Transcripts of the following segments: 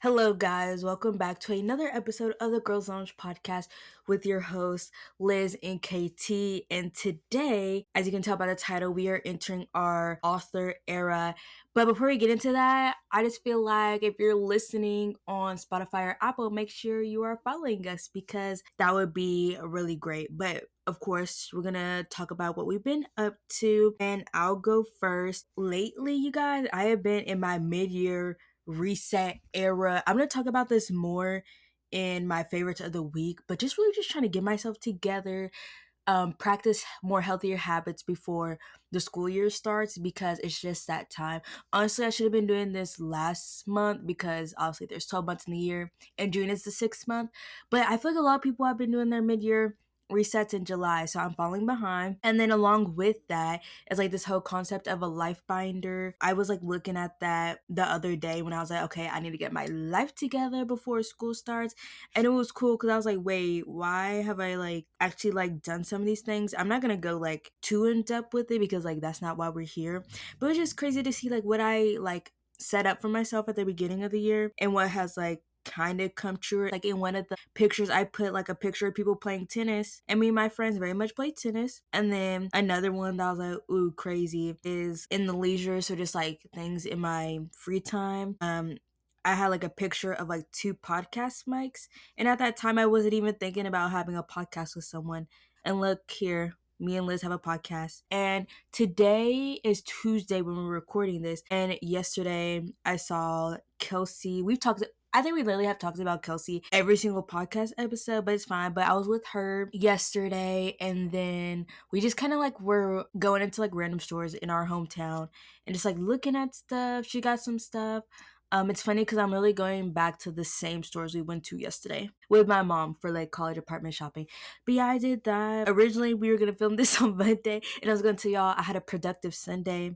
Hello, guys. Welcome back to another episode of the Girls Lounge podcast with your hosts, Liz and KT. And today, as you can tell by the title, we are entering our author era. But before we get into that, I just feel like if you're listening on Spotify or Apple, make sure you are following us because that would be really great. But of course, we're gonna talk about what we've been up to, and I'll go first. Lately, you guys, I have been in my mid-year reset era. I'm going to talk about this more in my favorites of the week, but just really just trying to get myself together, practice more healthier habits before the school year starts because it's just that time. Honestly, I should have been doing this last month because obviously there's 12 months in the year and June is the 6th month. But I feel like a lot of people have been doing their mid-year resets in July, so I'm falling behind. And then along with that is like this whole concept of a life binder. I was like looking at that the other day when I was like, okay, I need to get my life together before school starts. And it was cool because I was like, wait, why have I like actually like done some of these things? I'm not gonna go like too in depth with it because like that's not why we're here. But it's just crazy to see like what I like set up for myself at the beginning of the year and what has like kind of come true. Like in one of the pictures, I put like a picture of people playing tennis, and me and my friends very much play tennis. And then another one that I was like, ooh, crazy, is in the leisure, so just like things in my free time. I had like a picture of like two podcast mics, and at that time I wasn't even thinking about having a podcast with someone. And look here, me and Liz have a podcast. And today is Tuesday when we're recording this. And yesterday I saw Kelsey. I think we literally have talked about Kelsey every single podcast episode, but it's fine. But I was with her yesterday, and then we just kind of like were going into like random stores in our hometown and just like looking at stuff. She got some stuff. It's funny because I'm really going back to the same stores we went to yesterday with my mom for like college apartment shopping. But yeah, I did that. Originally, we were gonna film this on Monday, and I was gonna tell y'all I had a productive Sunday.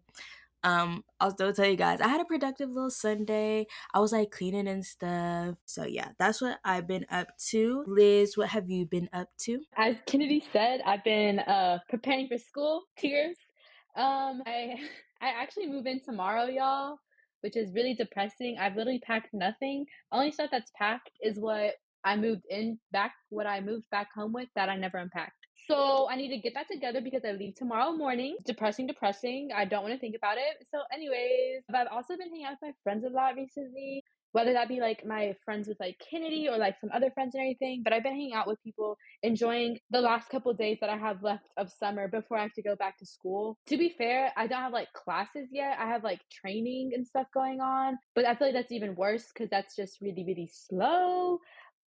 I'll still tell you guys, I had a productive little Sunday. I was like cleaning and stuff. So yeah, that's what I've been up to. Liz, what have you been up to? As Kennedy said, I've been preparing for school. Tears. I I actually move in tomorrow, y'all, which is really depressing. I've literally packed nothing. Only stuff that's packed is what I moved back home with that I never unpacked. So I need to get that together because I leave tomorrow morning. Depressing. I don't want to think about it. So, anyways, but I've also been hanging out with my friends a lot recently, whether that be like my friends with like Kennedy or like some other friends and everything. But I've been hanging out with people, enjoying the last couple of days that I have left of summer before I have to go back to school. To be fair, I don't have like classes yet. I have like training and stuff going on, but I feel like that's even worse because that's just really slow.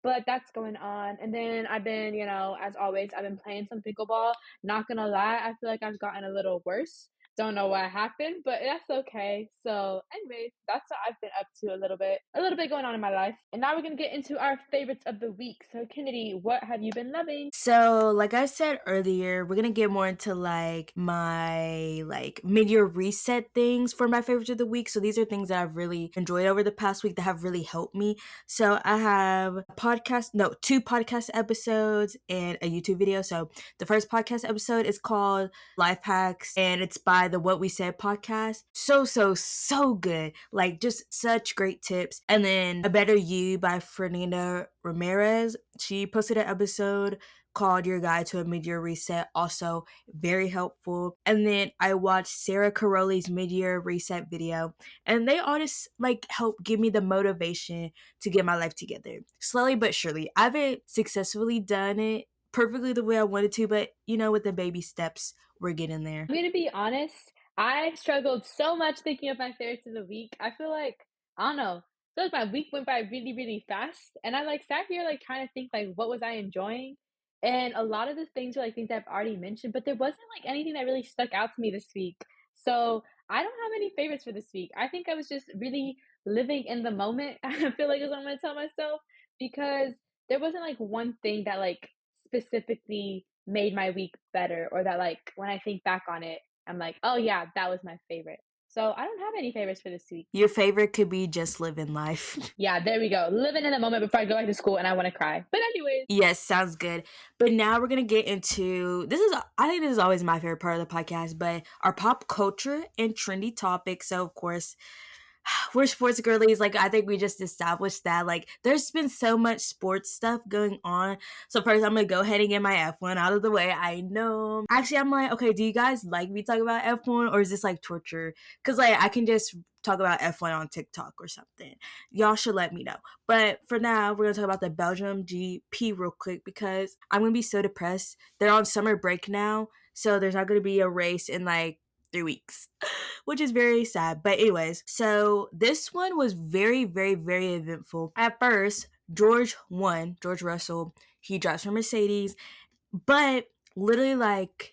But that's going on. And then I've been, as always, I've been playing some pickleball. Not gonna lie, I feel like I've gotten a little worse. Don't know what happened, but that's okay. So, anyways, that's what I've been up to a little bit going on in my life. And now we're gonna get into our favorites of the week. So, Kennedy, what have you been loving? So, like I said earlier, we're gonna get more into like my like mid-year reset things for my favorites of the week. So these are things that I've really enjoyed over the past week that have really helped me. So I have two podcast episodes and a YouTube video. So the first podcast episode is called Life Hacks, and it's by the What We Said podcast. So good. Like just such great tips. And then A Better You by Fernanda Ramirez. She posted an episode called Your Guide to a Mid-Year Reset. Also very helpful. And then I watched Sarah Caroli's mid-year reset video, and they all just like help give me the motivation to get my life together. Slowly but surely. I haven't successfully done it perfectly the way I wanted to, but with the baby steps, we're getting there. I'm gonna be honest, I struggled so much thinking of my favorites of the week. I feel like, I don't know, I feel like my week went by really fast. And I like sat here like trying to think like what was I enjoying? And a lot of the things are like things I've already mentioned, but there wasn't like anything that really stuck out to me this week. So I don't have any favorites for this week. I think I was just really living in the moment. I feel like is what I'm gonna tell myself because there wasn't like one thing that like specifically made my week better or that like when I think back on it, I'm like, oh yeah, that was my favorite. So I don't have any favorites for this week. Your favorite could be just living life. Yeah, there we go. Living in the moment before I go back to school and I want to cry. But anyways, Yes, sounds good. But now we're gonna get into I think this is always my favorite part of the podcast, but our pop culture and trendy topics. So of course, we're sports girlies. Like, I think we just established that. Like, there's been so much sports stuff going on. So first, I'm gonna go ahead and get my F1 out of the way. I know. Actually, I'm like, okay, do you guys like me talk about F1 or is this like torture? Because like I can just talk about F1 on TikTok or something. Y'all should let me know. But for now, we're gonna talk about the Belgium GP real quick because I'm gonna be so depressed. They're on summer break now, so there's not gonna be a race in like 3 weeks, which is very sad. But anyways, so this one was very, very, very eventful. At first, George won. George Russell. He drives for Mercedes, but literally like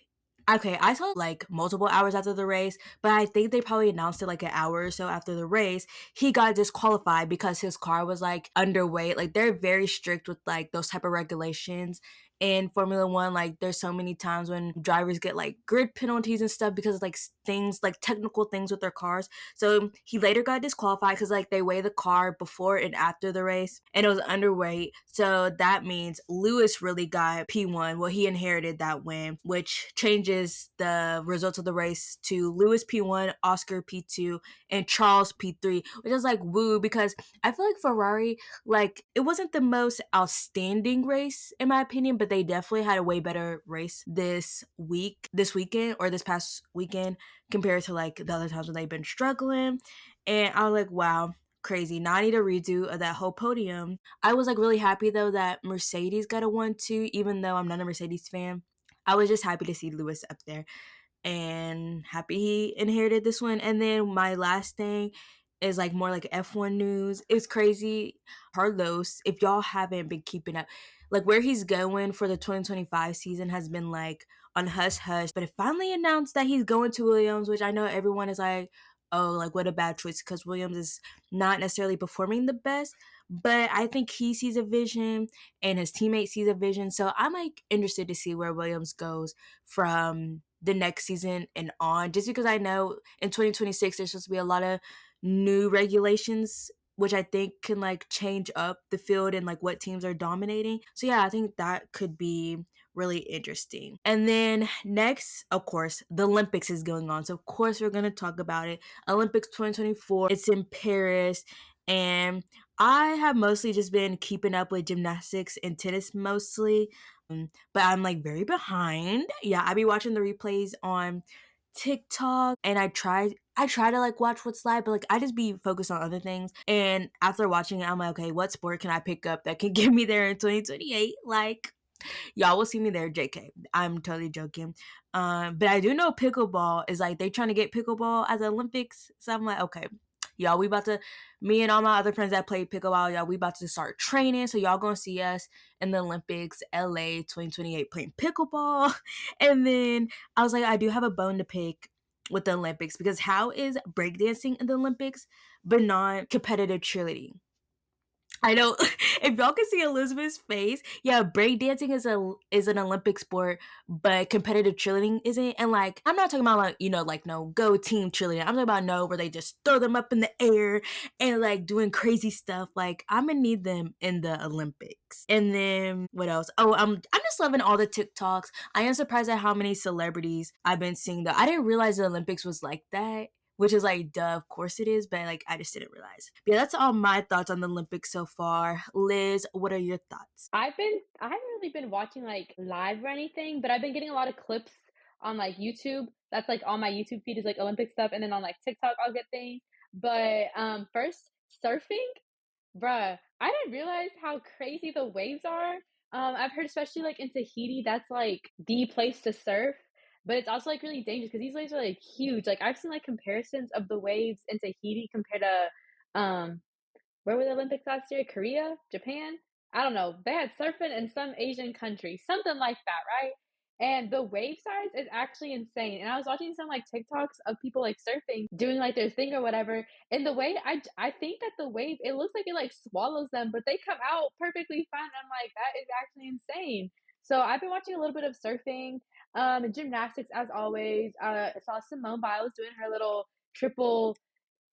okay, I saw like multiple hours after the race, but I think they probably announced it like an hour or so after the race. He got disqualified because his car was like underweight. Like they're very strict with like those type of regulations in Formula One. Like there's so many times when drivers get like grid penalties and stuff because of like things like technical things with their cars. So he later got disqualified because like they weigh the car before and after the race and it was underweight. So that means Lewis really got P1. Well, he inherited that win, which changes the results of the race to Lewis P1, Oscar P2, and Charles P3, which is like woo because I feel like Ferrari, like it wasn't the most outstanding race in my opinion, but they definitely had a way better race this weekend or this past weekend compared to like the other times when they've been struggling. And I was like, wow, crazy. Now I need a redo of that whole podium. I was like really happy though that Mercedes got a 1-2, even though I'm not a Mercedes fan. I was just happy to see Lewis up there and happy he inherited this one. And then my last thing is like more like F1 news. It's crazy. Carlos, if y'all haven't been keeping up, like where he's going for the 2025 season has been like on hush hush, but it finally announced that he's going to Williams, which I know everyone is like, oh, like what a bad choice because Williams is not necessarily performing the best. But I think he sees a vision and his teammate sees a vision. So I'm like interested to see where Williams goes from the next season and on, just because I know in 2026 there's supposed to be a lot of new regulations which I think can like change up the field and like what teams are dominating. So yeah, I think that could be really interesting. And then next, of course, the Olympics is going on. So of course we're going to talk about it. Olympics 2024. It's in Paris and I have mostly just been keeping up with gymnastics and tennis mostly. But I'm like very behind. Yeah, I be watching the replays on TikTok and I try to like watch what's live, but like I just be focused on other things. And after watching it, I'm like, okay, what sport can I pick up that can get me there in 2028? Like, y'all will see me there, JK. I'm totally joking. But I do know pickleball is like they trying to get pickleball at the Olympics. So I'm like, okay, y'all, we about to me and all my other friends that play pickleball, y'all, we about to start training. So y'all gonna see us in the Olympics, LA 2028 playing pickleball. And then I was like, I do have a bone to pick with the Olympics because how is breakdancing in the Olympics but not competitive cheerleading? I know if y'all can see Elizabeth's face, yeah, breakdancing is an Olympic sport, but competitive cheerleading isn't. And like, I'm not talking about like like no go team cheerleading. I'm talking about no where they just throw them up in the air and like doing crazy stuff. Like, I'm gonna need them in the Olympics. And then what else? Oh, I'm just loving all the TikToks. I am surprised at how many celebrities I've been seeing though. I didn't realize the Olympics was like that, which is like, duh, of course it is, but like, I just didn't realize. But yeah, that's all my thoughts on the Olympics so far. Liz, what are your thoughts? I haven't really been watching, like, live or anything, but I've been getting a lot of clips on, like, YouTube. That's, like, on my YouTube feed is, like, Olympic stuff, and then on, like, TikTok, I'll get things. But, first, surfing? Bruh, I didn't realize how crazy the waves are. I've heard especially, like, in Tahiti, that's, like, the place to surf, but it's also, like, really dangerous because these waves are, like, huge. Like, I've seen, like, comparisons of the waves in Tahiti compared to, um where were the Olympics last year? Korea? Japan? I don't know. They had surfing in some Asian country, something like that, right? And the wave size is actually insane. And I was watching some like TikToks of people like surfing, doing like their thing or whatever. And the way I think that the wave, it looks like it like swallows them, but they come out perfectly fine. I'm like, that is actually insane. So I've been watching a little bit of surfing, gymnastics as always. I saw Simone Biles doing her little triple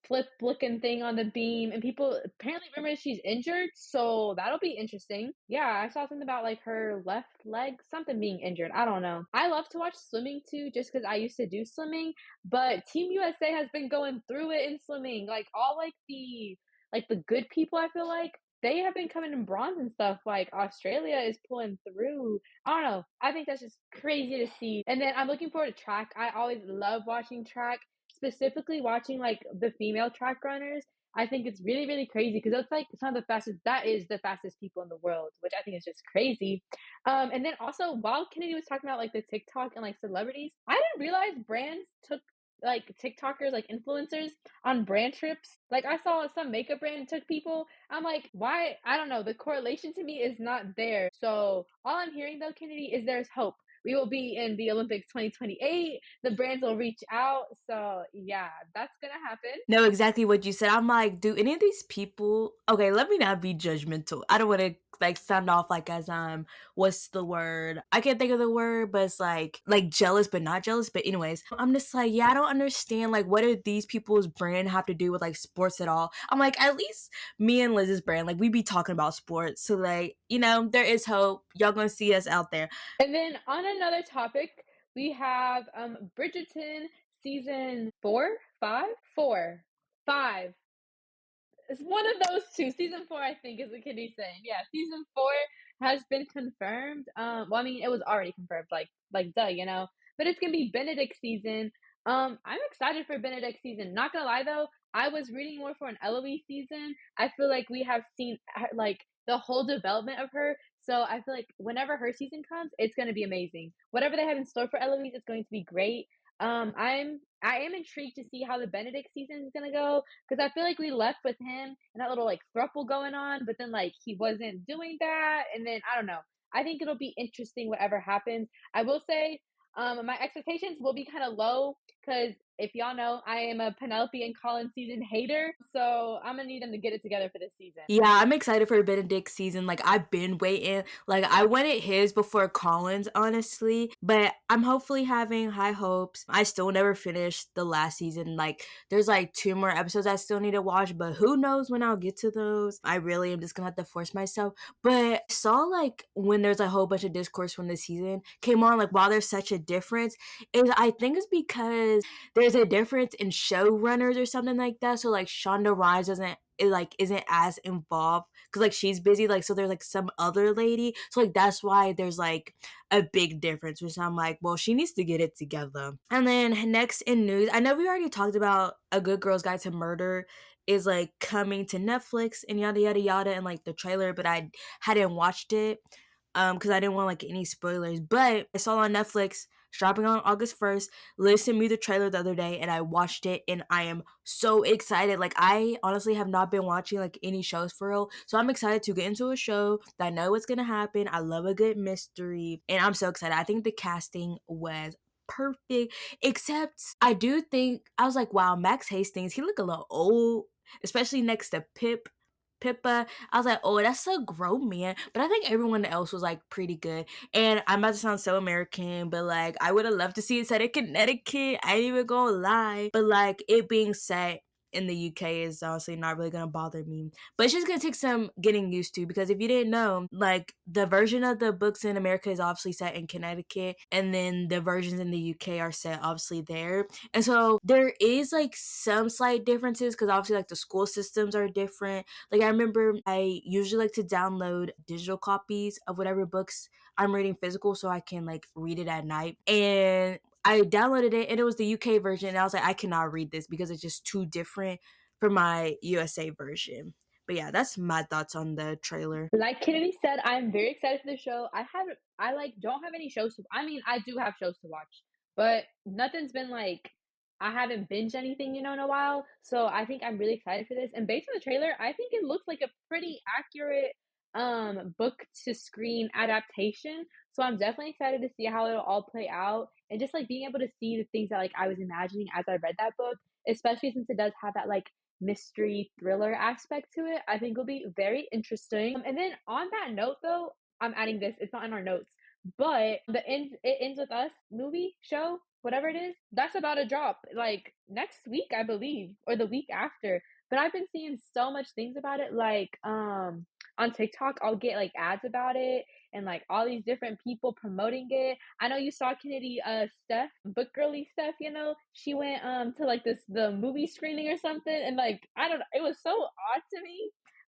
flip looking thing on the beam, and people apparently rumor she's injured, so that'll be interesting. Yeah, I saw something about like her left leg, something being injured. I don't know. I love to watch swimming too, just because I used to do swimming, but Team USA has been going through it in swimming. Like all like the good people, I feel like they have been coming in bronze and stuff. Like Australia is pulling through. I don't know. I think that's just crazy to see. And then I'm looking forward to track. I always love watching track, specifically watching like the female track runners. I think it's really, really crazy because it's like some of the fastest, that is the fastest people in the world, which I think is just crazy. And then also, while Kennedy was talking about like the TikTok and like celebrities, I didn't realize brands took like TikTokers, like influencers on brand trips. Like I saw some makeup brand took people. I'm like, why? I don't know. The correlation to me is not there. So all I'm hearing though, Kennedy, is there's hope. We will be in the Olympics 2028. The brands will reach out. So yeah, that's gonna happen. know exactly what you said. I'm like, do any of these people, okay, let me not be judgmental. I don't want to like sound off like as what's the word? I can't think of the word, but it's like jealous but not jealous. But anyways, I'm just like, yeah, I don't understand like what do these people's brand have to do with like sports at all? I'm like, at least me and Liz's brand, like we be talking about sports. So like, there is hope. Y'all gonna see us out there. And then on another topic, we have Bridgerton season 4, 5, 4, 5. It's one of those two. Season 4, I think, is what Kitty's saying. Yeah, season 4 has been confirmed. Well, I mean, it was already confirmed, like duh, But it's gonna be Benedict season. I'm excited for Benedict season. Not gonna lie though, I was reading more for an Eloise season. I feel like we have seen like the whole development of her. So I feel like whenever her season comes, it's gonna be amazing. Whatever they have in store for Eloise, it's going to be great. I am intrigued to see how the Benedict season is gonna go because I feel like we left with him and that little like thruple going on, but then like he wasn't doing that, and then I don't know. I think it'll be interesting whatever happens. I will say, my expectations will be kind of low because if y'all know, I am a Penelope and Colin season hater, so I'm gonna need them to get it together for this season. Yeah, I'm excited for Benedict season. Like I've been waiting. Like I wanted his before Collins, honestly. But I'm hopefully having high hopes. I still never finished the last season. Like there's like 2 more episodes I still need to watch, but who knows when I'll get to those. I really am just gonna have to force myself. But I saw like when there's a whole bunch of discourse when the season came on, like while there's such a difference, is I think it's because there's a difference in showrunners or something like that. So like Shonda Rhimes doesn't it like isn't as involved because like she's busy, like so there's like some other lady, so like that's why there's like a big difference, which I'm like, well, she needs to get it together. And then next in news, I know we already talked about A Good Girl's Guide to Murder is like coming to Netflix and yada yada yada and like the trailer, but I hadn't watched it because I didn't want like any spoilers. But I saw on Netflix it's dropping on August 1st. Liz sent me the trailer the other day and I watched it and I am so excited. Like I honestly have not been watching like any shows for real. So I'm excited to get into a show that I know what's gonna happen. I love a good mystery and I'm so excited. I think the casting was perfect. Except I do think I was like, wow, Max Hastings, he look a little old, especially next to Pippa. I was like, oh, that's a grown man. But I think everyone else was like pretty good. And I'm about to sound so American, but like I would have loved to see it set in Connecticut. I ain't even gonna lie. But like it being set in the UK is honestly not really gonna bother me. But it's just gonna take some getting used to because if you didn't know, like the version of the books in America is obviously set in Connecticut, and then the versions in the UK are set obviously there. And so there is like some slight differences because obviously like the school systems are different. Like I remember I usually like to download digital copies of whatever books I'm reading physical so I can like read it at night. And I downloaded it and it was the UK version and I was like, I cannot read this because it's just too different from my USA version. But yeah, that's my thoughts on the trailer. Like Kennedy said, I'm very excited for the show. I like don't have any shows to. I mean, I do have shows to watch, but nothing's been like I haven't binged anything, in a while. So I think I'm really excited for this. And based on the trailer, I think it looks like a pretty accurate book to screen adaptation. So I'm definitely excited to see how it'll all play out and just like being able to see the things that like I was imagining as I read that book, especially since it does have that like mystery thriller aspect to it. I think will be very interesting. And then on that note, though, I'm adding this. It's not in our notes, but it ends with us movie show. whatever it is, that's about to drop, like, next week, I believe, or the week after. But I've been seeing so much things about it, like, on TikTok, I'll get, like, ads about it and, like, all these different people promoting it. I know you saw Kennedy, Steph, book girly Steph, she went, to, like, the movie screening or something, and, like, I don't know, it was so odd to me,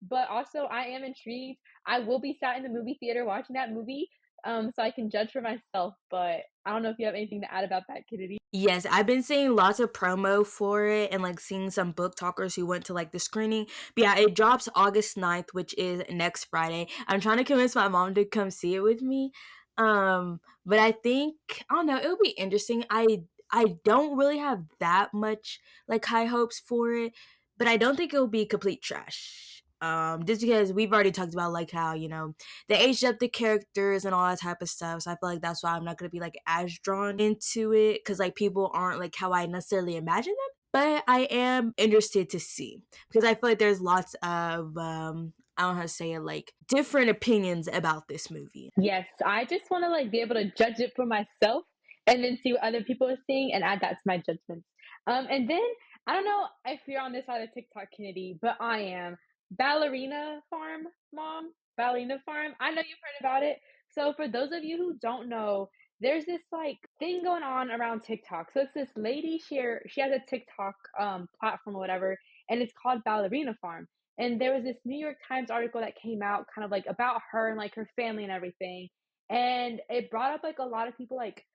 but also I am intrigued. I will be sat in the movie theater watching that movie, so I can judge for myself, but I don't know if you have anything to add about that, Kennedy. Yes, I've been seeing lots of promo for it and like seeing some book talkers who went to like the screening. But yeah, it drops August 9th, which is next Friday. I'm trying to convince my mom to come see it with me. But I think I don't know, it'll be interesting. I don't really have that much like high hopes for it, but I don't think it'll be complete trash. Just because we've already talked about like how, they aged up the characters and all that type of stuff. So I feel like that's why I'm not gonna be like as drawn into it because like people aren't like how I necessarily imagine them. But I am interested to see because I feel like there's lots of I don't know how to say it, like different opinions about this movie. Yes, I just wanna, like, be able to judge it for myself and then see what other people are seeing and add that to my judgments. And then I don't know if you're on this side of TikTok, Kennedy, but I am. Ballerina Farm Mom, Ballerina Farm. I know you've heard about it. So for those of you who don't know, there's this like thing going on around TikTok. So it's this lady, she has a TikTok platform or whatever, and it's called Ballerina Farm. And there was this New York Times article that came out kind of like about her and like her family and everything. And it brought up like a lot of people like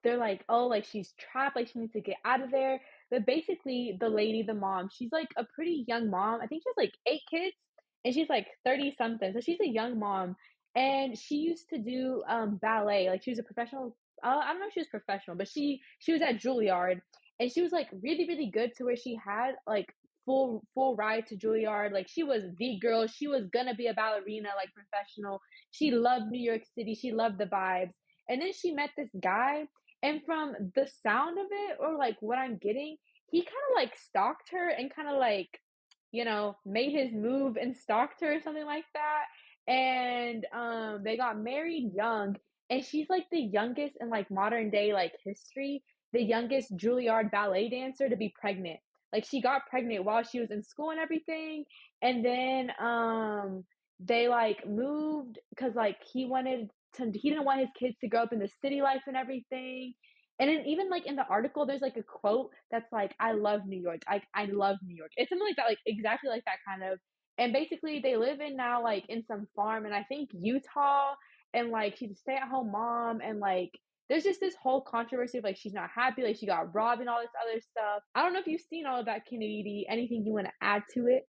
they're like, "Oh, like, she's trapped, like, she needs to get out of there." But basically, the lady, the mom, she's, like, a pretty young mom. I think she has, like, 8 kids, and she's, like, 30 something, so she's a young mom, and she used to do, ballet, like, she was a professional I don't know if she was professional, but she was at Juilliard, and she was, like, really, really good to where she had, like, full ride to Juilliard, like, she was the girl, she was gonna be a ballerina, like, professional. She loved New York City, she loved the vibes, and then she met this guy, and from the sound of it or like what I'm getting, he kind of like stalked her and kind of like, made his move and stalked her or something like that. And they got married young, and she's like the youngest in like modern day like history, the youngest Juilliard ballet dancer to be pregnant. Like she got pregnant while she was in school and everything, and then they like moved because like he didn't want his kids to grow up in the city life and everything. And then even like in the article, there's like a quote that's like, "I love New York. I love New York." It's something like that, like exactly like that kind of. And basically, they live in now like in some farm, and I think Utah. And like she's a stay-at-home mom, and like there's just this whole controversy of like she's not happy, like she got robbed and all this other stuff. I don't know if you've seen all of that, Kennedy. Anything you want to add to it?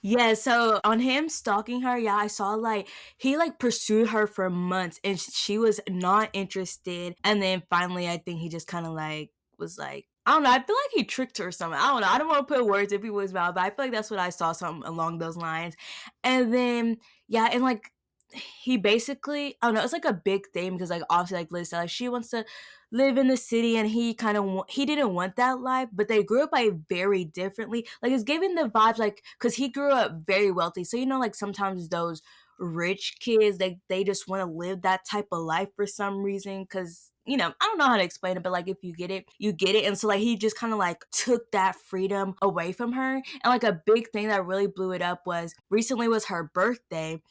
Yeah, so on him stalking her, yeah, I saw like he like pursued her for months and she was not interested. And then finally, I think he just kind of like was like, I don't know. I feel like he tricked her or something. I don't know. I don't want to put words in people's mouth, but I feel like that's what I saw, something along those lines. And then, yeah, and like he basically, I don't know, it's like a big thing because like obviously like Liz said, like she wants to live in the city and he kind of he didn't want that life, but they grew up like very differently. Like it's giving the vibes like because he grew up very wealthy, so like sometimes those rich kids they just want to live that type of life for some reason because I don't know how to explain it, but like if you get it, you get it. And so like he just kind of like took that freedom away from her. And like a big thing that really blew it up was recently was her birthday,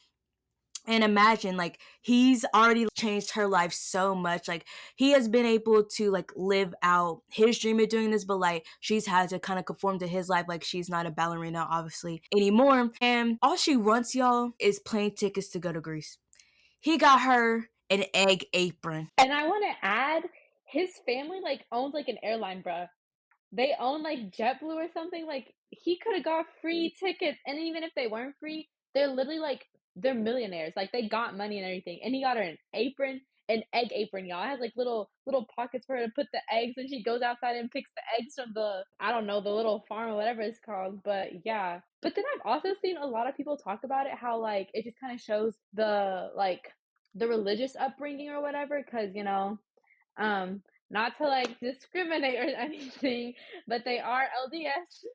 and imagine like he's already changed her life so much. Like he has been able to like live out his dream of doing this, but like she's had to kind of conform to his life. Like she's not a ballerina obviously anymore. And all she wants, y'all, is plane tickets to go to Greece. He got her an egg apron. And I want to add, his family like owns like an airline, bruh. They own like JetBlue or something. Like he could have got free tickets, and even if they weren't free, they're literally like they're millionaires. Like they got money and everything. And he got her an apron, an egg apron, y'all. It has like little pockets for her to put the eggs, and she goes outside and picks the eggs from the I don't know the little farm or whatever it's called. But yeah. But then I've also seen a lot of people talk about it, how like it just kind of shows the religious upbringing or whatever, because not to like discriminate or anything, but they are LDS,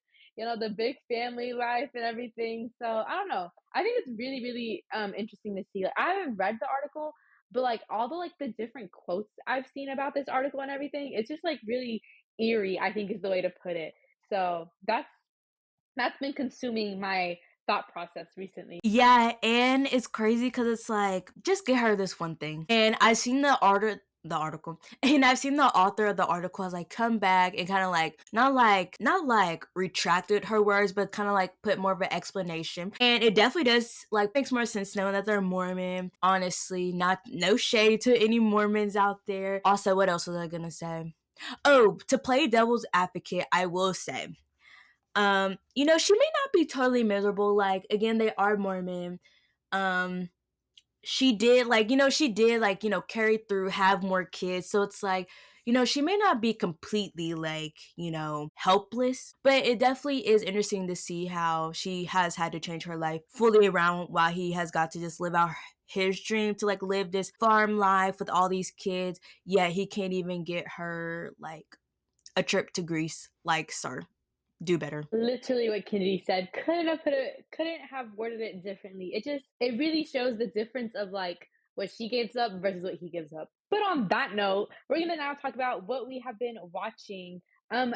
the big family life and everything. So I don't know. I think it's really, really interesting to see. Like I haven't read the article, but, like, all the different quotes I've seen about this article and everything, it's just, like, really eerie, I think is the way to put it. So, that's been consuming my thought process recently. Yeah, and it's crazy because it's like, just get her this one thing. And I've seen the article, and I've seen the author of the article has like come back and kind of like not like retracted her words, but kind of like put more of an explanation. And it definitely does like makes more sense knowing that they're Mormon. Honestly, not no shade to any Mormons out there. Also, what else was I gonna say? Oh, to play devil's advocate, I will say she may not be totally miserable. Like, again, they are Mormon. Um, she did carry through, have more kids. So it's like, she may not be completely like, helpless, but it definitely is interesting to see how she has had to change her life fully around while he has got to just live out his dream to like live this farm life with all these kids. Yet he can't even get her like a trip to Greece. Like, sir, do better. Literally what Kennedy said. Couldn't have worded it differently. It really shows the difference of like what she gives up versus what he gives up. But on that note, we're gonna now talk about what we have been watching.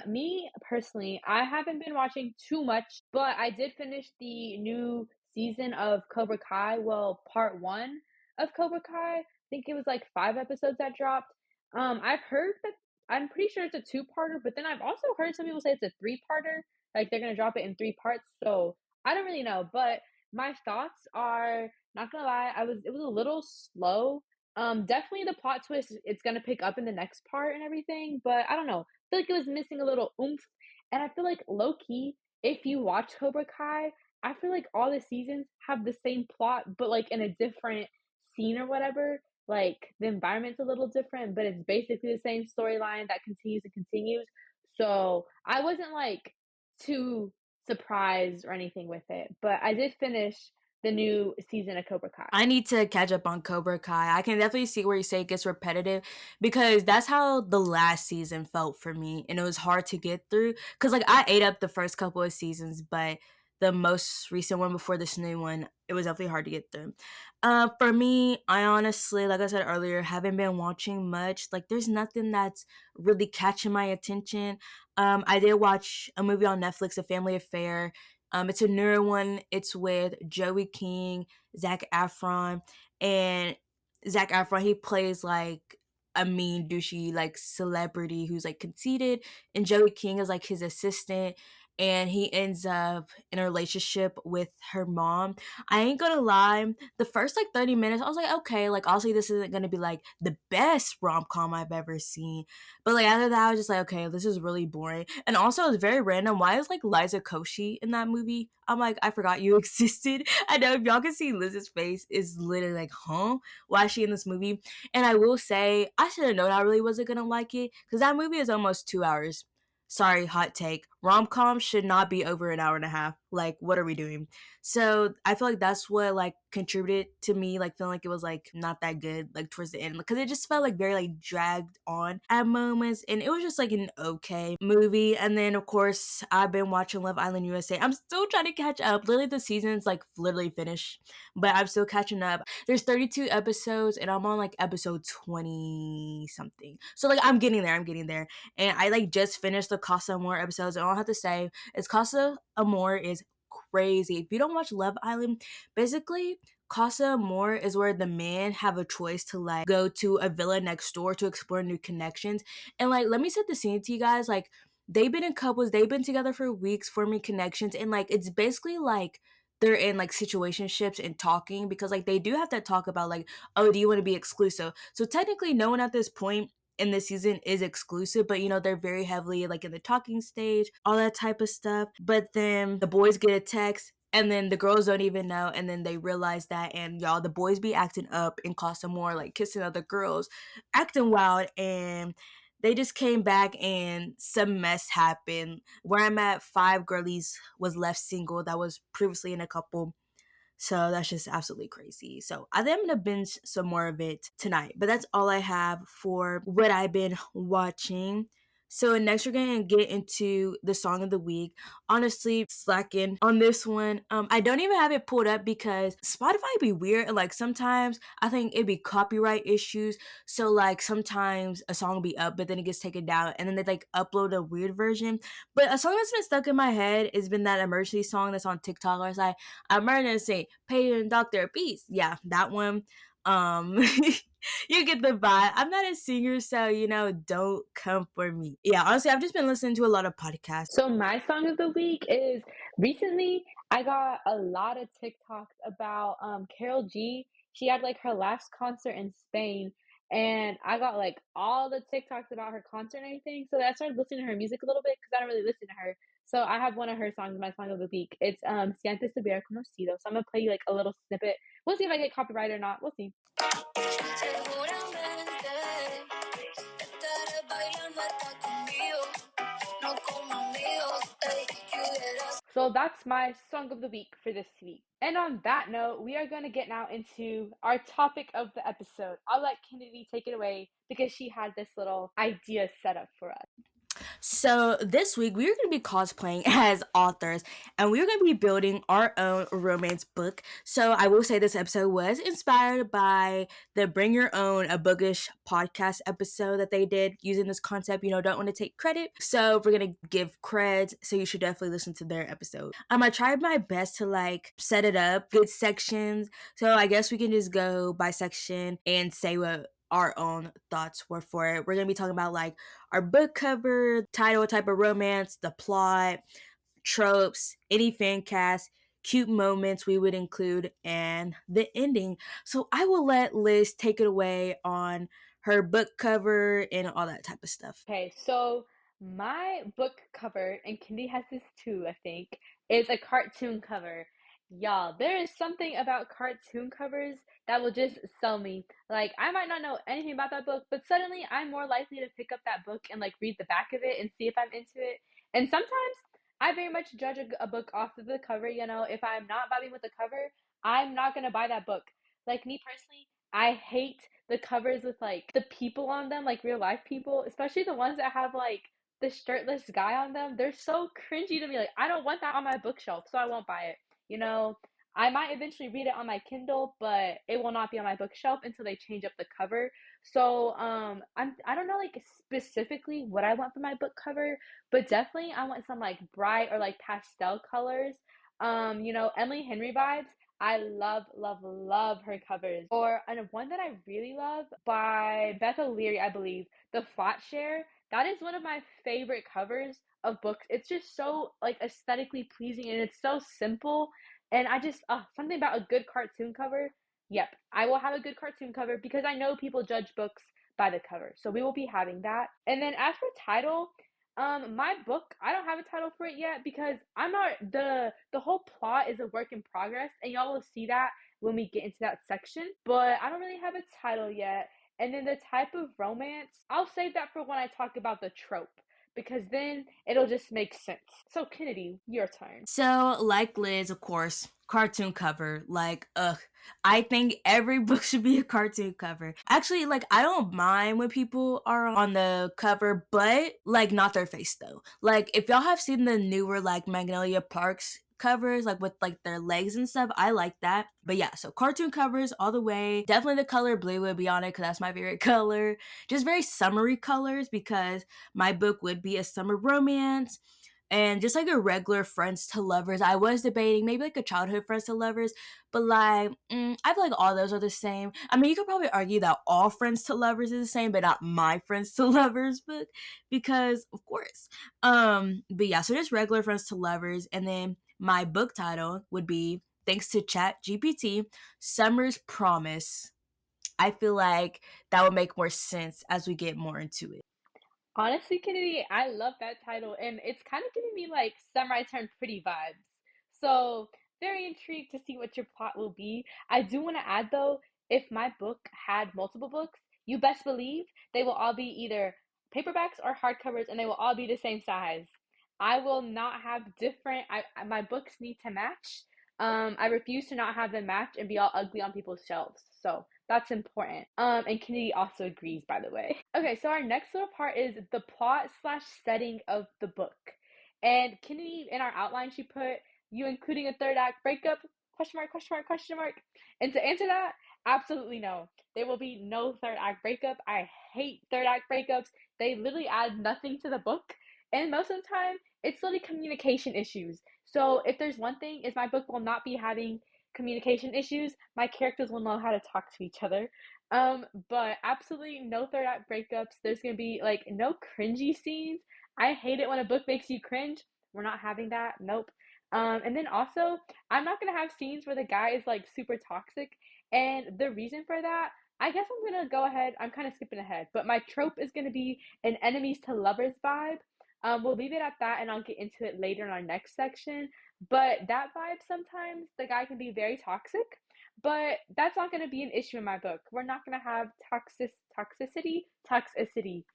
Me personally, I haven't been watching too much, but I did finish the new season of Cobra Kai. Well, part one of Cobra Kai. I think it was like 5 episodes that dropped. I've heard that I'm pretty sure it's a two-parter, but then I've also heard some people say it's a three-parter, like they're gonna drop it in 3 parts. So I don't really know, but my thoughts are not gonna lie, it was a little slow. Definitely the plot twist it's gonna pick up in the next part and everything, but I don't know. I feel like it was missing a little oomph. And I feel like low key, if you watch Cobra Kai, I feel like all the seasons have the same plot, but like in a different scene or whatever. Like the environment's a little different, but it's basically the same storyline that continues and continues. So I wasn't like too surprised or anything with it, but I did finish the new season of Cobra Kai. I need to catch up on Cobra Kai. I can definitely see where you say it gets repetitive because that's how the last season felt for me. And it was hard to get through because, like, I ate up the first couple of seasons, but the most recent one before this new one, it was definitely hard to get through. For me, I honestly, like I said earlier, haven't been watching much. Like, there's nothing that's really catching my attention. I did watch a movie on Netflix, A Family Affair. It's a newer one. It's with Joey King, Zac Efron, and Zac Efron, he plays like a mean douchey like celebrity who's like conceited, and Joey King is like his assistant, and he ends up in a relationship with her mom. I ain't gonna lie, the first like 30 minutes I was like, okay, like obviously this isn't gonna be like the best rom-com I've ever seen, but like after that I was just like, okay, this is really boring. And also it's very random, why is like Liza Koshy in that movie? I'm like, I forgot you existed. I know if y'all can see Liz's face is literally like, huh? Why is she in this movie? And I will say, I should have known I really wasn't gonna like it because that movie is almost 2 hours. Sorry, hot take. Rom com should not be over an hour and a half. Like, what are we doing? So I feel like that's what like contributed to me like feeling like it was like not that good like towards the end because it just felt like very like dragged on at moments, and it was just like an okay movie. And then of course I've been watching Love Island USA. I'm still trying to catch up. Literally the season's like literally finished, but I'm still catching up. There's 32 episodes and I'm on like episode 20 something. So like I'm getting there. I'm getting there. And I like just finished the Casa Amor episodes, and all I have to say is Casa Amor is crazy. If you don't watch Love Island, basically Casa Amor is where the men have a choice to like go to a villa next door to explore new connections. And like let me set the scene to you guys. Like they've been in couples, they've been together for weeks forming connections, and like it's basically like they're in like situationships and talking because like they do have to talk about like, oh, do you want to be exclusive? So technically no one at this point in this season is exclusive, but they're very heavily like in the talking stage, all that type of stuff. But then the boys get a text and then the girls don't even know, and then they realize that, and y'all, the boys be acting up and cost them more, like kissing other girls, acting wild, and they just came back and some mess happened. Where I'm at, 5 girlies was left single that was previously in a couple. So that's just absolutely crazy. So I think I'm gonna binge some more of it tonight. But that's all I have for what I've been watching. So next we're gonna get into the song of the week. Honestly, slacking on this one. I don't even have it pulled up because Spotify be weird. Like sometimes I think it'd be copyright issues. So like sometimes a song will be up, but then it gets taken down, and then they like upload a weird version. But a song that's been stuck in my head has been that emergency song that's on TikTok. Where it's like emergency, patient doctor, peace. Yeah, that one. Um, you get the vibe. I'm not a singer, so don't come for me. Yeah, honestly, I've just been listening to a lot of podcasts. So my song of the week is recently I got a lot of TikToks about Carol G. She had like her last concert in Spain, and I got like all the TikToks about her concert and everything. So I started listening to her music a little bit because I don't really listen to her. So I have one of her songs, my song of the week. It's Si antes te hubiera conocido. So I'm gonna play you like a little snippet. We'll see if I get copyright or not. We'll see. Seguramente estaré bailando hasta conmigo. No como amigos, ey, que hubieras. So that's my song of the week for this week. And on that note, we are going to get now into our topic of the episode. I'll let Kennedy take it away because she had this little idea set up for us. So this week we are going to be cosplaying as authors, and we are going to be building our own romance book. So I will say this episode was inspired by the Bring Your Own a Bookish podcast episode that they did using this concept. Don't want to take credit, so we're going to give creds. So you should definitely listen to their episode. I tried my best to like set it up, good sections. So I guess we can just go by section and say what our own thoughts were for it. We're gonna be talking about like our book cover, title, type of romance, the plot, tropes, any fan cast, cute moments we would include, and the ending. So I will let Liz take it away on her book cover and all that type of stuff. Okay, so my book cover, and Kindy has this too, I think, is a cartoon cover. Y'all, there is something about cartoon covers that will just sell me. Like, I might not know anything about that book, but suddenly I'm more likely to pick up that book and like read the back of it and see if I'm into it. And sometimes I very much judge a book off of the cover. If I'm not vibing with the cover, I'm not gonna buy that book. Like me personally, I hate the covers with like the people on them, like real life people, especially the ones that have like the shirtless guy on them. They're so cringy to me. Like, I don't want that on my bookshelf, so I won't buy it. You know, I might eventually read it on my Kindle, but it will not be on my bookshelf until they change up the cover. So, I don't know like specifically what I want for my book cover, but definitely I want some like bright or like pastel colors. Emily Henry vibes. I love, love, love her covers. Or and one that I really love by Beth O'Leary, I believe, The Flat Share. That is one of my favorite covers of books. It's just so like aesthetically pleasing and it's so simple. And I just something about a good cartoon cover. Yep, I will have a good cartoon cover because I know people judge books by the cover. So we will be having that. And then as for title, my book, I don't have a title for it yet because I'm not the whole plot is a work in progress, and y'all will see that when we get into that section. But I don't really have a title yet. And then the type of romance, I'll save that for when I talk about the trope because then it'll just make sense. So Kennedy, your turn. So, like Liz, of course, cartoon cover. Like, ugh. I think every book should be a cartoon cover. Actually, like, I don't mind when people are on the cover, but, like, not their face, though. Like, if y'all have seen the newer, like, Magnolia Parks covers, like, with, like, their legs and stuff, I like that. But yeah, so cartoon covers all the way. Definitely the color blue would be on it because that's my favorite color. Just very summery colors because my book would be a summer romance and just like a regular friends to lovers. I was debating maybe like a childhood friends to lovers, but like I feel like all those are the same. I mean, you could probably argue that all friends to lovers is the same, but not my friends to lovers book because of course. But yeah, so just regular friends to lovers, and then my book title would be thanks to Chat GPT, Summer's Promise. I feel like that would make more sense as we get more into it. Honestly, Kennedy, I love that title, and it's kind of giving me like Samurai Turn Pretty vibes. So, very intrigued to see what your plot will be. I do want to add though, if my book had multiple books, you best believe they will all be either paperbacks or hardcovers, and they will all be the same size. I will not have different. My books need to match. I refuse to not have them match and be all ugly on people's shelves. So that's important. And Kennedy also agrees, by the way. Okay, so our next little part is the plot slash setting of the book. And Kennedy, in our outline, she put, you including a third act breakup? Question mark, question mark, question mark. And to answer that, absolutely no. There will be no third act breakup. I hate third act breakups. They literally add nothing to the book. And most of the time, it's literally communication issues. So if there's one thing, is my book will not be having communication issues. My characters will know how to talk to each other. But absolutely no third act breakups. There's gonna be like no cringy scenes. I hate it when a book makes you cringe. We're not having that. Nope. And then also, I'm not gonna have scenes where the guy is like super toxic. And the reason for that, I guess I'm gonna go ahead. I'm kind of skipping ahead, but my trope is gonna be an enemies to lovers vibe. We'll leave it at that, and I'll get into it later in our next section. But that vibe, sometimes the guy can be very toxic, but that's not going to be an issue in my book. We're not going to have toxicity.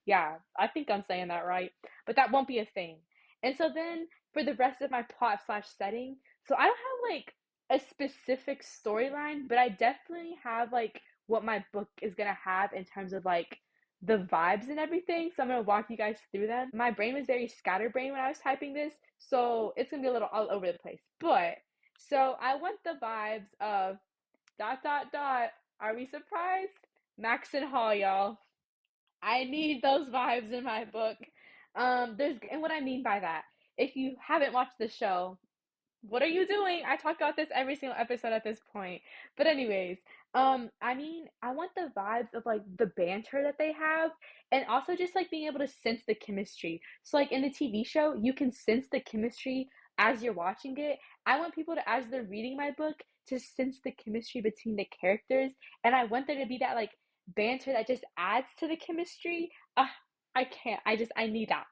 Yeah, I think I'm saying that right, but that won't be a thing. And so then for the rest of my plot slash setting, so I don't have like a specific storyline, but I definitely have like what my book is going to have in terms of like the vibes and everything. So I'm gonna walk you guys through them. My brain was very scatterbrained when I was typing this, so it's gonna be a little all over the place. But so I want the vibes of dot dot dot. Are we surprised? Max and Hall, y'all. I need those vibes in my book. There's and what I mean by that, if you haven't watched the show, what are you doing? I talk about this every single episode at this point. But anyways, I mean, I want the vibes of like the banter that they have and also just like being able to sense the chemistry. So like in the TV show, you can sense the chemistry as you're watching it. I want people to, as they're reading my book, to sense the chemistry between the characters, and I want there to be that like banter that just adds to the chemistry. I can't. I need that.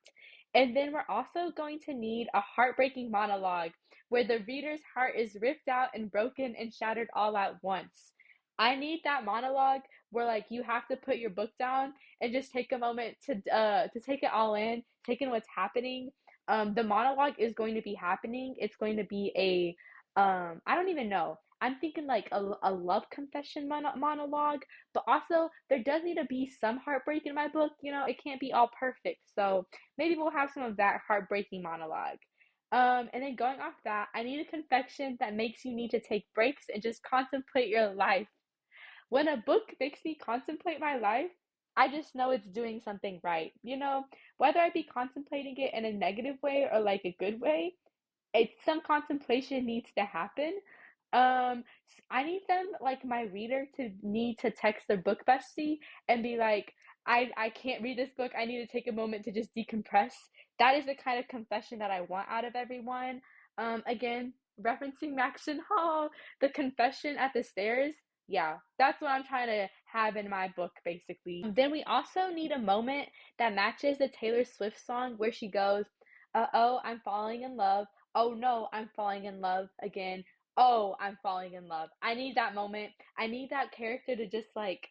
And then we're also going to need a heartbreaking monologue where the reader's heart is ripped out and broken and shattered all at once. I need that monologue where like you have to put your book down and just take a moment to take it all in, take in what's happening. The monologue is going to be happening. It's going to be a I don't even know. I'm thinking like a love confession monologue, but also there does need to be some heartbreak in my book. You know, it can't be all perfect. So maybe we'll have some of that heartbreaking monologue. And then going off that, I need a confection that makes you need to take breaks and just contemplate your life. When a book makes me contemplate my life, I just know it's doing something right. You know, whether I be contemplating it in a negative way or like a good way, some contemplation needs to happen. I need them, like my reader, to need to text their book bestie and be like, I can't read this book. I need to take a moment to just decompress. That is the kind of confession that I want out of everyone. Again, referencing Max and Hall, the confession at the stairs. Yeah, that's what I'm trying to have in my book, basically. Then we also need a moment that matches the Taylor Swift song where she goes, oh, I'm falling in love. Oh no, I'm falling in love again. Oh, I'm falling in love. I need that moment. I need that character to just like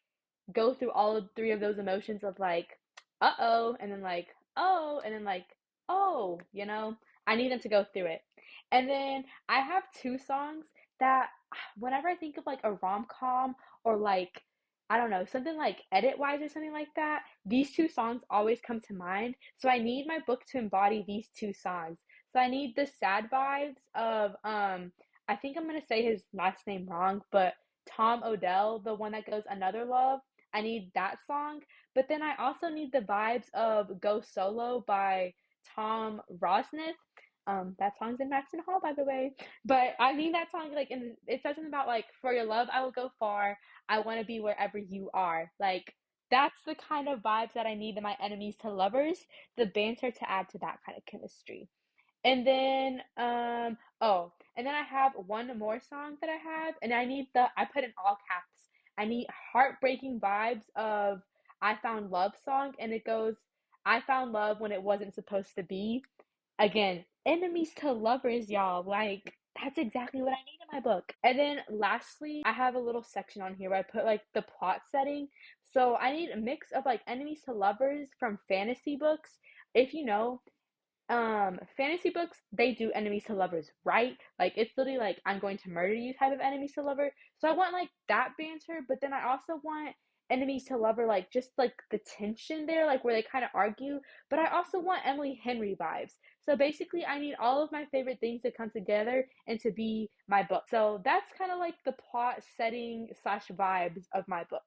go through all of three of those emotions of like, uh-oh, and then like, oh, and then like, oh, you know? I need them to go through it. And then I have two songs that whenever I think of like a rom-com or like, I don't know, something like edit wise or something like that, these two songs always come to mind. So I need my book to embody these two songs. So I need the sad vibes of I think I'm gonna say his last name wrong, but Tom Odell, the one that goes Another Love. I need that song. But then I also need the vibes of Go Solo by Tom Rosnith. That song's in Max and Hall, by the way. But I need that song like in it says something about like for your love I will go far. I want to be wherever you are. Like that's the kind of vibes that I need in my enemies to lovers, the banter to add to that kind of chemistry. And then and then I have one more song that I have, and I put in all caps. I need heartbreaking vibes of I Found Love song, and it goes, I found love when it wasn't supposed to be. Again, enemies to lovers, y'all. Like that's exactly what I need in my book. And then lastly, I have a little section on here where I put like the plot setting. So I need a mix of like enemies to lovers from fantasy books. If you know, Fantasy books, they do enemies to lovers right. Like it's literally like I'm going to murder you type of enemies to lover. So I want like that banter, but then I also want enemies to lover, like just like the tension there, like where they kind of argue. But I also want Emily Henry vibes. So basically, I need all of my favorite things to come together and to be my book. So that's kind of like the plot setting slash vibes of my book.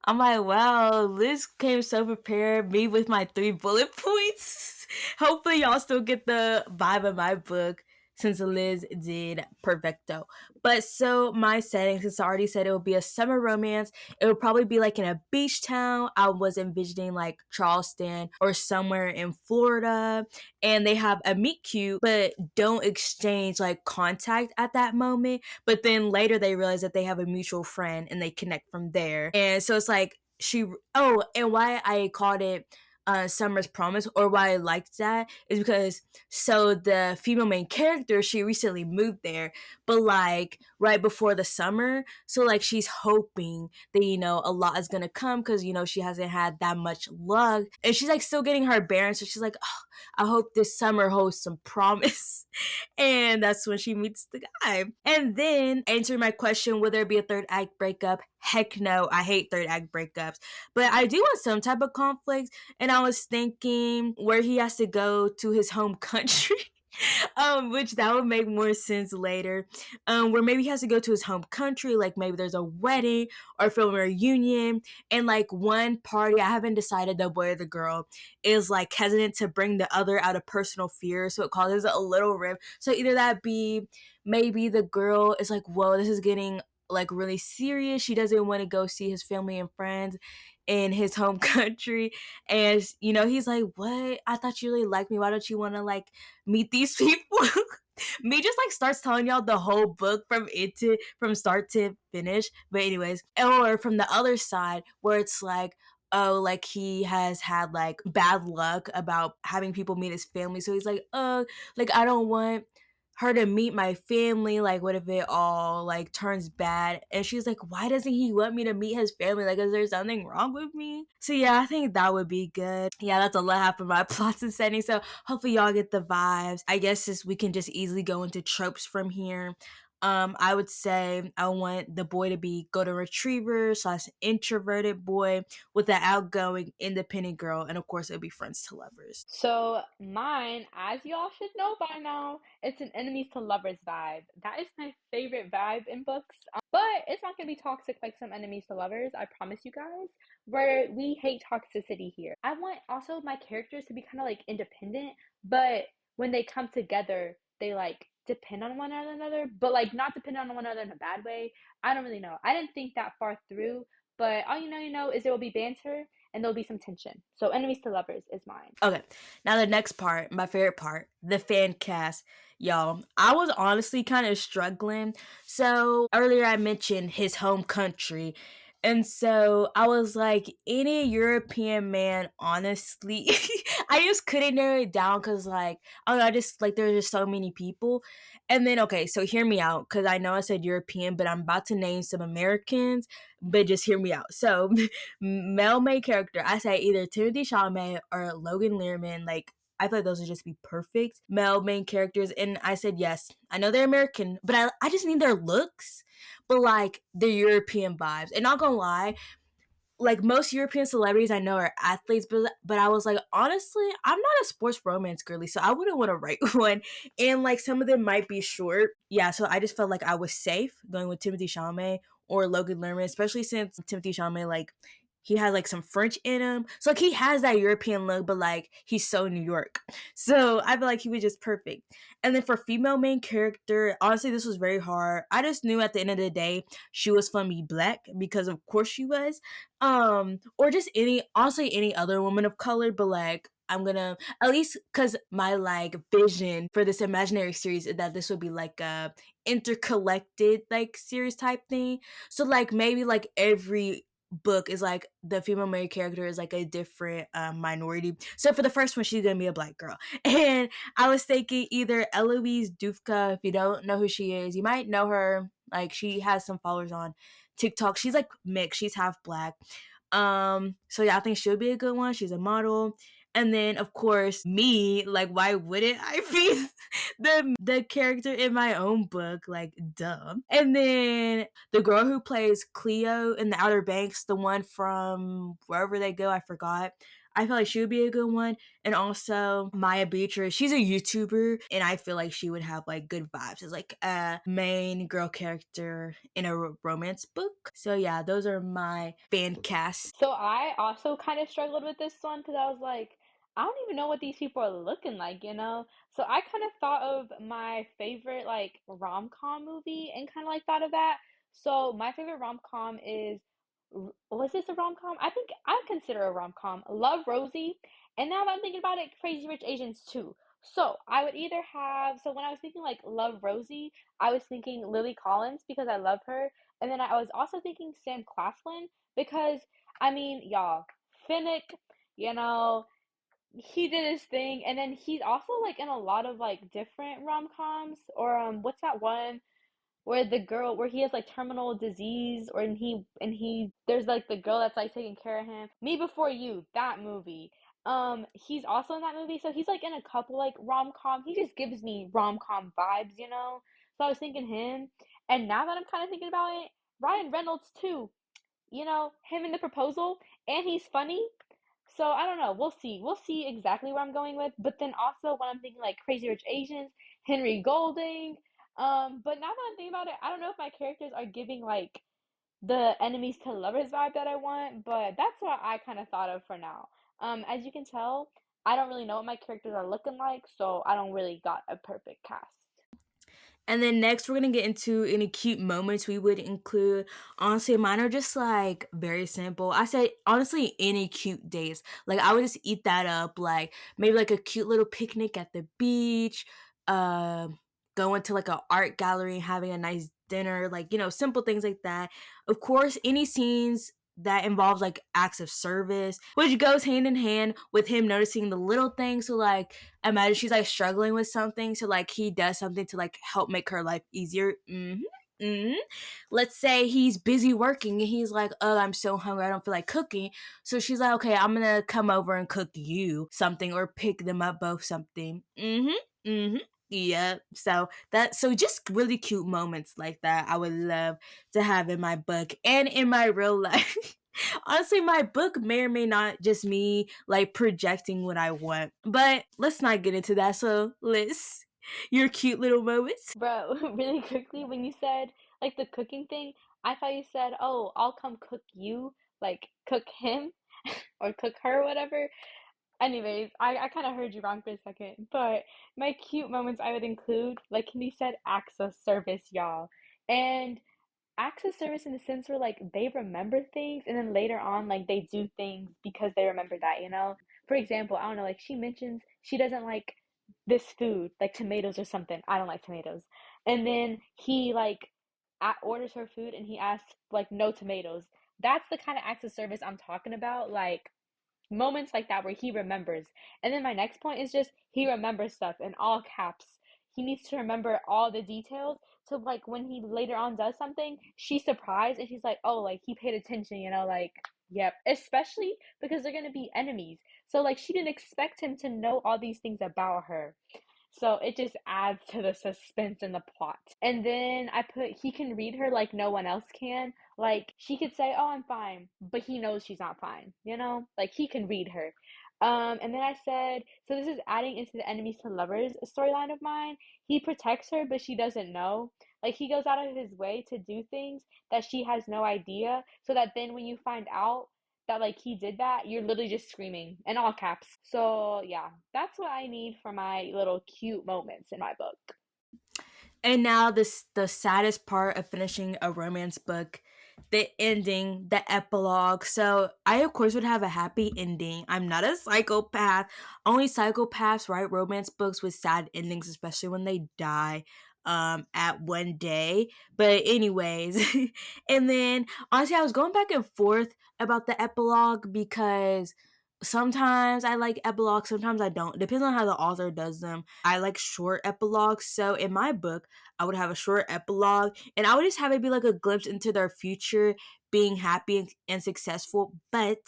I'm like, wow, Liz came so prepared. Me with my 3 bullet points. Hopefully, y'all still get the vibe of my book since Liz did perfecto. But so my setting, since I already said it would be a summer romance, it would probably be like in a beach town. I was envisioning like Charleston or somewhere in Florida, and they have a meet cute, but don't exchange like contact at that moment. But then later they realize that they have a mutual friend and they connect from there. And so it's like and why I called it Summer's Promise, or why I liked that, is because so the female main character, she recently moved there, but like right before the summer, so like she's hoping that a lot is gonna come because she hasn't had that much luck, and she's like still getting her bearings, so she's like, oh, I hope this summer holds some promise. And that's when she meets the guy. And then answering my question, will there be a third act breakup? Heck no, I hate third act breakups. But I do want some type of conflict. And I was thinking where he has to go to his home country. Which that would make more sense later. Where maybe he has to go to his home country, like maybe there's a wedding or film reunion, and like one party, I haven't decided the boy or the girl, is like hesitant to bring the other out of personal fear, so it causes a little rift. So either that be maybe the girl is like, whoa, this is getting like really serious. She doesn't want to go see his family and friends in his home country, and he's like, what, I thought you really liked me, why don't you want to like meet these people? Me just like starts telling y'all the whole book from start to finish. But anyways, or from the other side where it's like, oh, like he has had like bad luck about having people meet his family, so he's like, oh, like I don't want her to meet my family, like what if it all like turns bad? And she's like, why doesn't he want me to meet his family, like is there something wrong with me? So yeah, I think that would be good. Yeah, that's a lot happened my plots and settings, so hopefully y'all get the vibes. I guess we can just easily go into tropes from here. I would say I want the boy to be golden retriever slash introverted boy with an outgoing independent girl, and of course it'll be friends to lovers. So mine, as y'all should know by now, it's an enemies to lovers vibe. That is my favorite vibe in books. But it's not gonna be toxic like some enemies to lovers, I promise you guys. Where we hate toxicity here. I want also my characters to be kind of like independent, but when they come together, they like depend on one another, but like not depend on one another in a bad way. I don't really know. I didn't think that far through, but all you know is there will be banter and there'll be some tension. So enemies to lovers is mine. Okay, now the next part, my favorite part, the fan cast. Y'all, I was honestly kind of struggling. So earlier I mentioned his home country. And so I was like, any European man, honestly, I just couldn't narrow it down because, like, I don't know, I just like there's just so many people. And then, okay, so hear me out because I know I said European, but I'm about to name some Americans, but just hear me out. So, male main character, I say either Timothy Chalamet or Logan Lerman. Like, I feel like those would just be perfect male main characters. And I said yes. I know they're American, but I just need their looks, but like the European vibes. And not gonna lie, like most European celebrities I know are athletes, but I was like, honestly, I'm not a sports romance girly, so I wouldn't want to write one. And like some of them might be short. Yeah, so I just felt like I was safe going with Timothy Chalamet or Logan Lerman, especially since Timothy Chalamet, like he has like some French in him. So like he has that European look, but like he's so New York. So I feel like he was just perfect. And then for female main character, honestly, this was very hard. I just knew at the end of the day she was gonna be black because of course she was, or just any, honestly any other woman of color, but like I'm gonna, at least because my like vision for this imaginary series is that this would be like a intercollected like series type thing. So like maybe like every book is like the female main character is like a different minority. So for the first one, she's gonna be a black girl. And I was thinking either Eloise Dufka. If you don't know who she is, you might know her. Like she has some followers on TikTok. She's like mixed. She's half black. So yeah, I think she'll be a good one. She's a model. And then of course me, like why wouldn't I be the character in my own book? Like duh. And then the girl who plays Cleo in the Outer Banks, the one from Wherever They Go, I forgot. I feel like she would be a good one. And also Maya Beatrice, she's a YouTuber, and I feel like she would have like good vibes as like a main girl character in a romance book. So yeah, those are my fan casts. So I also kind of struggled with this one because I was like, I don't even know what these people are looking like, you know? So I kind of thought of my favorite like rom-com movie and kind of like thought of that. So my favorite rom-com is, was this a rom-com? I think I consider a rom-com, Love Rosie. And now that I'm thinking about it, Crazy Rich Asians too. So I would either have, so when I was thinking like Love Rosie, I was thinking Lily Collins because I love her. And then I was also thinking Sam Claflin because I mean, y'all, Finnick, you know, he did his thing, and then he's also like in a lot of like different rom-coms. Or what's that one where the girl where he has like terminal disease, or and he there's like the girl that's like taking care of him. Me Before You, that movie. He's also in that movie, so he's like in a couple like rom-com. He just gives me rom-com vibes, you know. So I was thinking him, and now that I'm kind of thinking about it, Ryan Reynolds too, you know, him in The Proposal, and he's funny. So I don't know. We'll see. We'll see exactly where I'm going with. But then also when I'm thinking like Crazy Rich Asians, Henry Golding. But now that I'm thinking about it, I don't know if my characters are giving like the enemies to lovers vibe that I want, but that's what I kind of thought of for now. As you can tell, I don't really know what my characters are looking like, so I don't really got a perfect cast. And then next, we're gonna get into any cute moments we would include. Honestly, mine are just like very simple. I say honestly, any cute days. Like I would just eat that up. Like maybe like a cute little picnic at the beach. Going to like an art gallery and having a nice dinner. Like simple things like that. Of course, any scenes that involves like acts of service, which goes hand in hand with him noticing the little things. So like imagine she's like struggling with something, so like he does something to like help make her life easier. Let's say he's busy working and he's like, oh, I'm so hungry, I don't feel like cooking. So she's like, okay, I'm gonna come over and cook you something, or pick them up both something. Yeah. So just really cute moments like that I would love to have in my book and in my real life. Honestly, my book may or may not just me like projecting what I want. But let's not get into that. So, Liz, your cute little moments. Bro, really quickly, when you said like the cooking thing, I thought you said, "Oh, I'll come cook you," like cook him or cook her, whatever. Anyways, I kind of heard you wrong for a second, but my cute moments I would include, like Candy said, acts of service, y'all. And acts of service in the sense where like they remember things and then later on like they do things because they remember that, you know? For example, I don't know, like she mentions she doesn't like this food, like tomatoes or something. I don't like tomatoes. And then he like orders her food and he asks like no tomatoes. That's the kind of acts of service I'm talking about. Like moments like that where he remembers. And then my next point is just he remembers stuff in all caps. He needs to remember all the details. So like when he later on does something, she's surprised and she's like, "Oh, like he paid attention, you know, like yep." Especially because they're going to be enemies. So like she didn't expect him to know all these things about her. So it just adds to the suspense in the plot. And then I put he can read her like no one else can. Like she could say, "Oh, I'm fine," but he knows she's not fine, you know? Like he can read her. And then I said, so this is adding into the enemies to lovers storyline of mine. He protects her, but she doesn't know. Like he goes out of his way to do things that she has no idea, so that then when you find out that like he did that, you're literally just screaming in all caps. So yeah, that's what I need for my little cute moments in my book. And now this the saddest part of finishing a romance book, the ending, the epilogue. So I of course would have a happy ending. I'm not a psychopath. Only psychopaths write romance books with sad endings, especially when they die at one day. But anyways, and then honestly I was going back and forth about the epilogue because sometimes I like epilogues, sometimes I don't. It depends on how the author does them. I like short epilogues. So in my book, I would have a short epilogue and I would just have it be like a glimpse into their future being happy and successful, but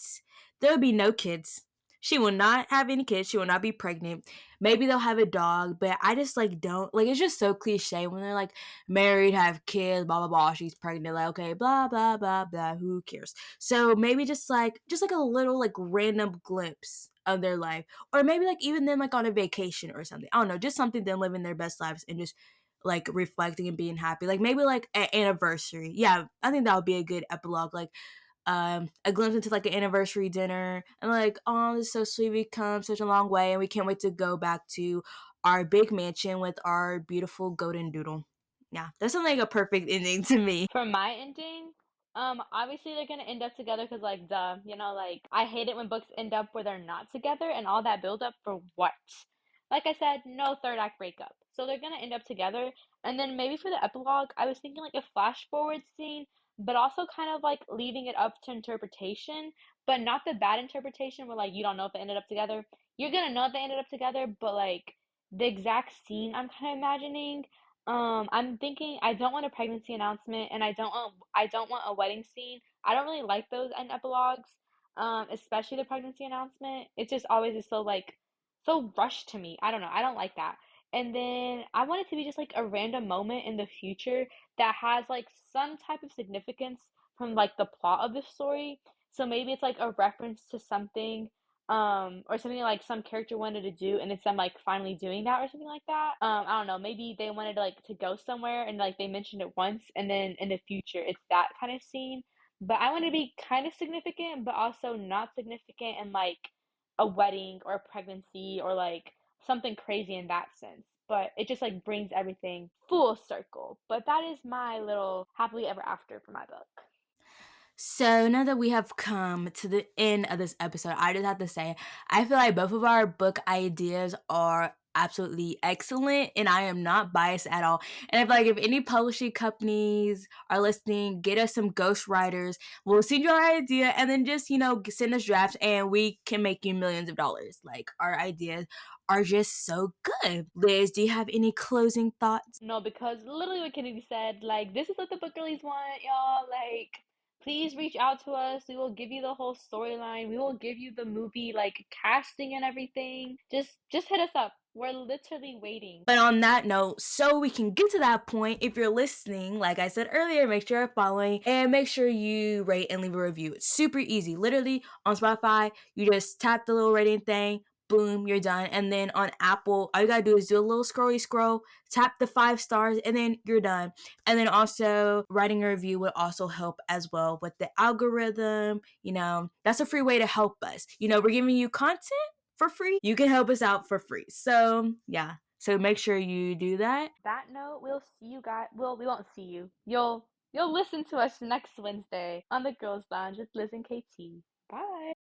there would be no kids. She will not have any kids. She will not be pregnant. Maybe they'll have a dog, but I just like don't like. It's just so cliche when they're like married, have kids, blah blah blah. She's pregnant, like okay, blah blah blah blah. Who cares? So maybe just like a little like random glimpse of their life, or maybe like even them like on a vacation or something. I don't know, just something them living their best lives and just like reflecting and being happy. Like maybe like an anniversary. Yeah, I think that would be a good epilogue. Like a glimpse into like an anniversary dinner and like, oh, this is so sweet. We come such a long way and we can't wait to go back to our big mansion with our beautiful golden doodle. Yeah, that sounds like a perfect ending to me. For my ending, obviously they're gonna end up together because, like, duh, like, I hate it when books end up where they're not together and all that build up for what? Like I said, no third act breakup. So they're gonna end up together, and then maybe for the epilogue, I was thinking like a flash forward scene, but also kind of like leaving it up to interpretation, but not the bad interpretation where like you don't know if they ended up together. You're gonna know if they ended up together, but like the exact scene I'm kind of imagining I'm thinking I don't want a pregnancy announcement and I don't want a wedding scene. I don't really like those end epilogues, especially the pregnancy announcement. It just always is so like so rushed to me. I don't know. I don't like that. And then I want it to be just like a random moment in the future that has like some type of significance from like the plot of the story. So maybe it's like a reference to something or something like some character wanted to do and it's them like finally doing that or something like that. I don't know, maybe they wanted like to go somewhere and like they mentioned it once and then in the future it's that kind of scene. But I want to be kind of significant but also not significant in like a wedding or a pregnancy or like something crazy in that sense. But it just like brings everything full circle. But that is my little happily ever after for my book. So now that we have come to the end of this episode, I just have to say, I feel like both of our book ideas are absolutely excellent and I am not biased at all. And I feel like if any publishing companies are listening, get us some ghostwriters. We'll send you our idea and then just, send us drafts and we can make you millions of dollars. Like our ideas are just so good. Liz, do you have any closing thoughts? No, because literally what Kennedy said, like, this is what the book girlies want, y'all. Like, please reach out to us. We will give you the whole storyline. We will give you the movie, like, casting and everything. Just hit us up. We're literally waiting. But on that note, so we can get to that point, if you're listening, like I said earlier, make sure you're following and make sure you rate and leave a review. It's super easy. Literally on Spotify, you just tap the little rating thing, boom, you're done. And then on Apple, all you gotta do is do a little scrolly scroll, tap the 5 stars, and then you're done. And then also writing a review would also help as well with the algorithm. That's a free way to help us. We're giving you content for free. You can help us out for free. So, yeah. So make sure you do that. That note, we'll see you guys. Well, we won't see you. You'll listen to us next Wednesday on the Girls Lounge with Liz and KT. Bye.